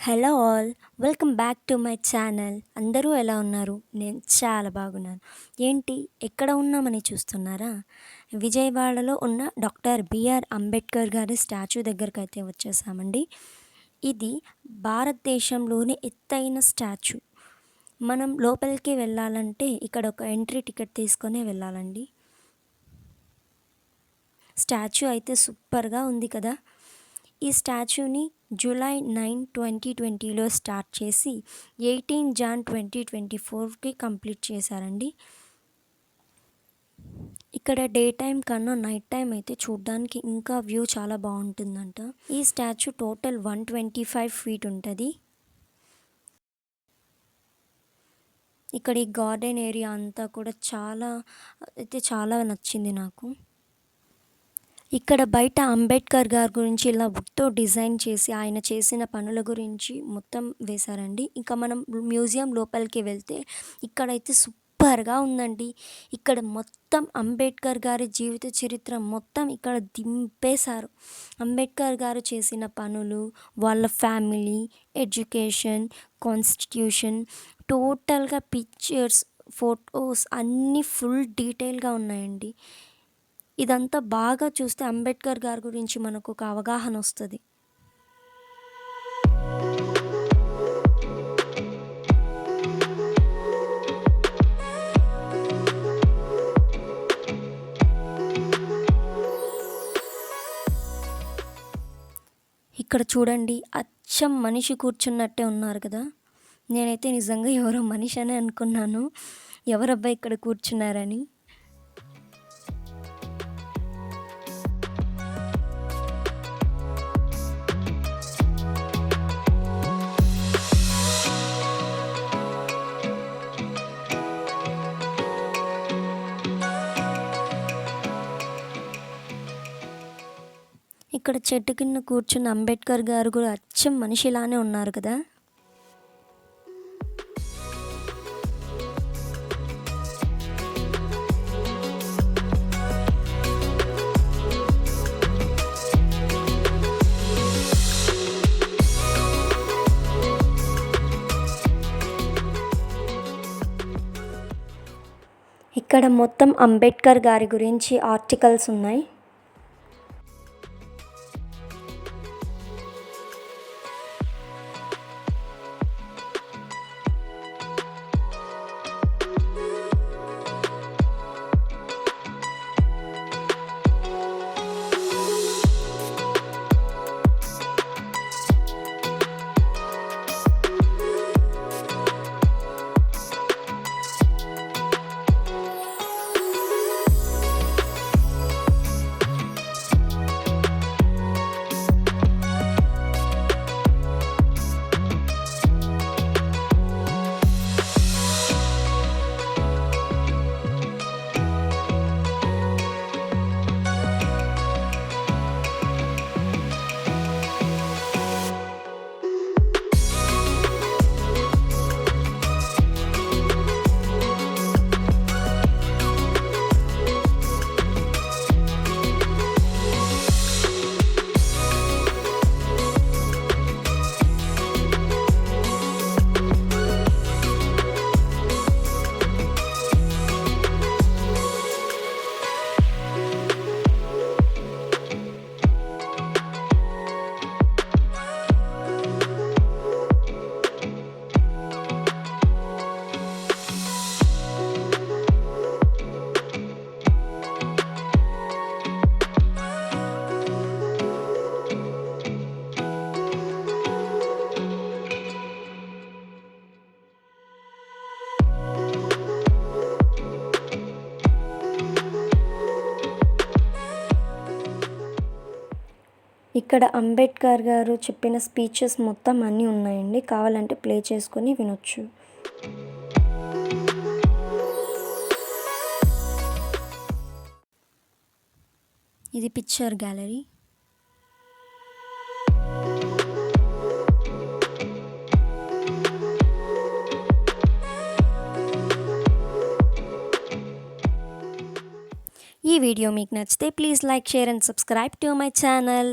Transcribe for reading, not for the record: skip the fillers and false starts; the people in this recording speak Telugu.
Hello all, welcome back to my channel. అందరూ ఎలా ఉన్నారు? నేను చాలా బాగున్నాను. ఏంటి ఎక్కడ ఉన్నామని చూస్తున్నారా? విజయవాడలో ఉన్న డాక్టర్ బిఆర్ అంబేద్కర్ గారి స్టాచ్యూ దగ్గరకైతే వచ్చేసామండి. ఇది భారతదేశంలోని ఎత్తైన స్టాచ్యూ. మనం లోపలికి వెళ్ళాలంటే ఇక్కడ ఒక ఎంట్రీ టికెట్ తీసుకొనే వెళ్ళాలండి. స్టాచ్యూ అయితే సూపర్గా ఉంది కదా. ఈ స్టాచ్యూని జూలై 9, 2020లో స్టార్ట్ చేసి 18 జాన్ 2024కి కంప్లీట్ చేశారండి. ఇక్కడ డే టైం కన్నా నైట్ టైం అయితే చూడడానికి ఇంకా వ్యూ చాలా బాగుంటుందంట. ఈ స్టాచ్యూ టోటల్ 125 ఫీట్ ఉంటుంది. ఇక్కడ ఈ గార్డెన్ ఏరియా అంతా కూడా చాలా నచ్చింది నాకు. ఇక్కడ బయట అంబేద్కర్ గారి గురించి ఇలా వుడ్తో డిజైన్ చేసి ఆయన చేసిన పనుల గురించి మొత్తం వేశారండి. ఇంకా మనం మ్యూజియం లోపలికి వెళ్తే ఇక్కడైతే సూపర్గా ఉందండి. ఇక్కడ మొత్తం అంబేద్కర్ గారి జీవిత చరిత్ర మొత్తం ఇక్కడ దింపేశారు. అంబేద్కర్ గారు చేసిన పనులు, వాళ్ళ ఫ్యామిలీ, ఎడ్యుకేషన్, కాన్స్టిట్యూషన్, టోటల్గా పిక్చర్స్, ఫొటోస్ అన్నీ ఫుల్ డీటెయిల్గా ఉన్నాయండి. ఇదంతా బాగా చూస్తే అంబేద్కర్ గారి గురించి మనకు ఒక అవగాహన వస్తుంది. ఇక్కడ చూడండి, అచ్చం మనిషి కూర్చున్నట్టే ఉన్నారు కదా. నేనైతే నిజంగా ఎవరో మనిషి అని అనుకున్నాను, ఎవరబ్బా ఇక్కడ కూర్చున్నారని. ఇక్కడ చెట్టు కింద కూర్చున్న అంబేద్కర్ గారు కూడా అచ్చం మనిషిలానే ఉన్నారు కదా. ఇక్కడ మొత్తం అంబేద్కర్ గారి గురించి ఆర్టికల్స్ ఉన్నాయి. ఇక్కడ అంబేద్కర్ గారు చెప్పిన స్పీచెస్ మొత్తం అన్నీ ఉన్నాయండి. కావాలంటే ప్లే చేసుకొని వినొచ్చు. ఇది పిక్చర్ గ్యాలరీ. ఈ వీడియో మీకు నచ్చితే please like, share and subscribe to my channel.